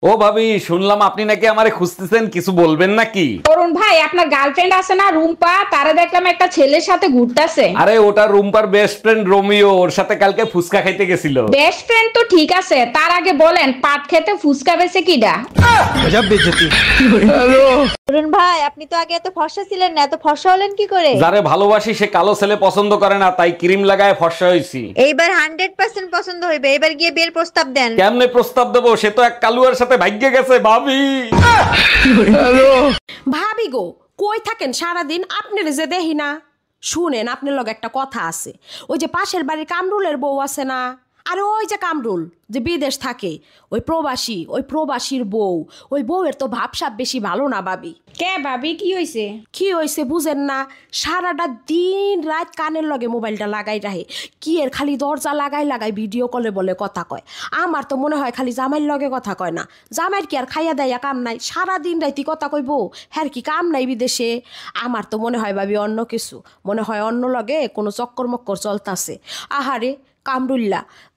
ও ভাবি, শুনলাম আপনি নাকি আমারে খুঁজতেছেন, কিছু বলবেন নাকি? অরুণ ভাই, আপনার গার্লফ্রেন্ড আছে না রুম্পা, তারা দেখলাম একটা ছেলের সাথে ঘুরতেছে। আরে ওটা রুম্পার বেস্ট ফ্রেন্ড রোমিও, ওর সাথে কালকে ফুচকা খাইতে গেছিল। বেস্ট ফ্রেন্ড তো ঠিক আছে, তার আগে বলেন পাট খেতে ফুচকা বেছে কিডা? গজব বেইজ্জতি। অরুণ ভাই, আপনি তো আগে এত ফর্সা ছিলেন না, এত ফর্সা হলেন কি করে? যারে ভালোবাসি সে কালো ছেলে পছন্দ করে না, তাই ক্রিম লাগায় ফর্সা হইছি। এইবার 100% পছন্দ হইবে। এবার গিয়ে বিয়ের প্রস্তাব দেন। কেমনে প্রস্তাব দেবো? সে তো এক কালুয়ার সাথে ভাগ্যে গেছে ভাবি। ভাবি গো, কই থাকেন সারাদিন? আপনার যে দেখি না। শুনেন, আপনার লগে একটা কথা আছে। ওই যে পাশের বাড়ির কামরুলের বউ আছে না, আরে ওই যে কামরুল যে বিদেশ থাকে, ওই প্রবাসীর বউ, ওই বউয়ের তো ভাবসাব বেশি ভালো না ভাবি। কে ভাবি, কি হইছে? কি হয়েছে বুঝেন না? সারাটা দিন রাত কানের লগে মোবাইলটা লাগাই রাখে। কি এর খালি দরজা লাগাই ভিডিও কলে বলে কথা কয়। আমার তো মনে হয় খালি জামাইয়ের লগে কথা কয় না। জামাইয়ের কি আর খাইয়া দাইয়া কাম নাই? সারাদিন রাইতি কথা কইব, হ্যাঁ কি কাম নাই বিদেশে? আমার তো মনে হয় ভাবি অন্য কিছু, মনে হয় অন্য লগে কোনো চক্কর মক্কর চলতাছে। আহারে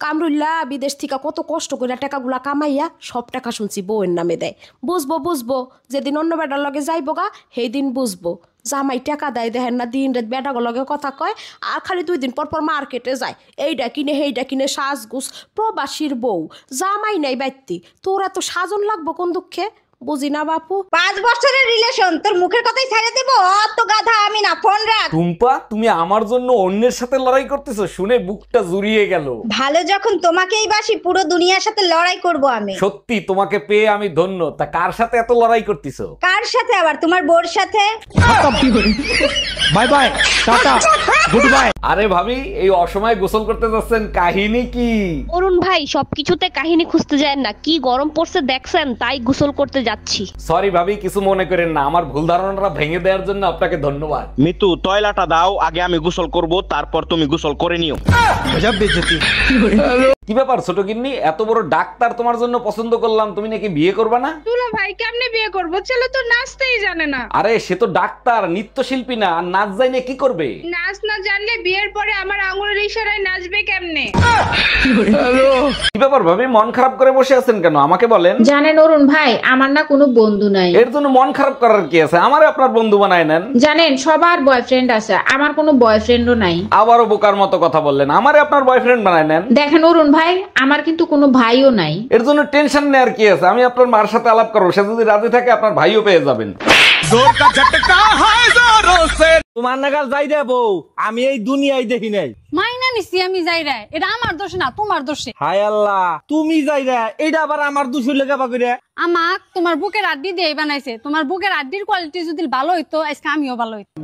কামরুল্লা বিদেশ থেকে কত কষ্ট করে টাকাগুলা কামাইয়া সব টাকা শুনছি বউয়ের নামে দেয়। বুঝবো যেদিন অন্য বেটার লগে যাইবো গা, সেই দিন বুঝবো। জামাই টাকা দেয়, দেখেন না দিন রাত বেটাগুলোর লগে কথা কয়, আর খালি 2 দিন পর মার্কেটে যায়, এইটা কিনে সেইটা কিনে সাজগুজ। প্রবাসীর বউ, জামাই নাই বাইতি, তোরা তো সাজন লাগবো কোন দুঃখে? বুঝি না বাপু। 5 বছরের রিলেশন, তোর মুখের কথাই ছেড়ে দেব? অত গাধা আমি না, ফোন রাখ। টুম্পা, তুমি আমার জন্য অন্যের সাথে লড়াই করতেছো, শুনে বুকটা জুড়িয়ে গেল। ভালো যখন তোমাকেই বাসি, পুরো দুনিয়ার সাথে লড়াই করব আমি। সত্যি তোমাকে পেয়ে আমি ধন্য। তা কার সাথে এত লড়াই করতেছো? কার সাথে আবার? তোমার বোর সাথে। Bye bye, tata, good bye. আরে ভাবি, এই অসময়ে গোসল করতে যাচ্ছেন, কাহিনী কি? অরুণ ভাই, সবকিছুতে কাহিনী খুঁজতে যায় না, কি গরম পড়ছে দেখছেন, তাই গোসল করতে যাচ্ছি। সরি ভাবি, কিছু মনে করেন না, আমার ভুল ধারণাটা ভেঙে দেওয়ার জন্য আপনাকে ধন্যবাদ। মিতু, টয়লাটা দাও, আগে আমি গোসল করব, তারপর তুমি গোসল করে নিও। গজব বেইজ্জতি। কি ব্যাপার ছোট গিন্নি, এত বড় ডাক্তার তোমার জন্য পছন্দ করলাম, তুমি নাকি বিয়ে করবে না? দুলা ভাই, কেমনে বিয়ে করব? ছেলে তো নাচতেই জানে না। আরে সে তো ডাক্তার, নৃত্যশিল্পী না, আর নাচ জানে কি করবে? নাচ না জানলে বিয়ের পরে আমার আঙুলের ইশারায় নাচবে কেমনে? কি ব্যাপার ভাবি, মন খারাপ করে বসে আছেন কেন? আমাকে বলেন। জানেন অরুণ ভাই, আমার না কোনো বন্ধু নাই। এর জন্য মন খারাপ করার কি আছে? আমারে আপনার বন্ধু বানায় নেন। জানেন সবার বয়ফ্রেন্ড আছে, আমার কোনো বয়ফ্রেন্ডও নাই। আবারও বোকার মতো কথা বললেন, আমারে আপনার বয়ফ্রেন্ড বানায় নেন। দেখেন অরুণ ভাই, আমার কিন্তু কোনো ভাইও নাই। এর জন্য টেনশন নেওয়ার কি আছে? আমি আপনার মার সাথে আলাপ করবো, সে যদি রাজি থাকে আপনার ভাইও পেয়ে যাবেন। তোমার নাগাল যাই রে বউ, আমি এই দুনিয়ায় দেখি নাই। মাইনা নিছি আমি যাই রে, এটা আমার দোষ না, তোমার দোষে। হায় আল্লাহ, তুমি যাই রে, এইটা আবার আমার দোষ লেখা পাবি রে। আমাক তোমার বুকের আড্ডি দিয়ে বানাইছে। তোমার বুকের আড্ডির কোয়ালিটি যদি ভালো হইতো, আজকে আমিও ভালো হইতো।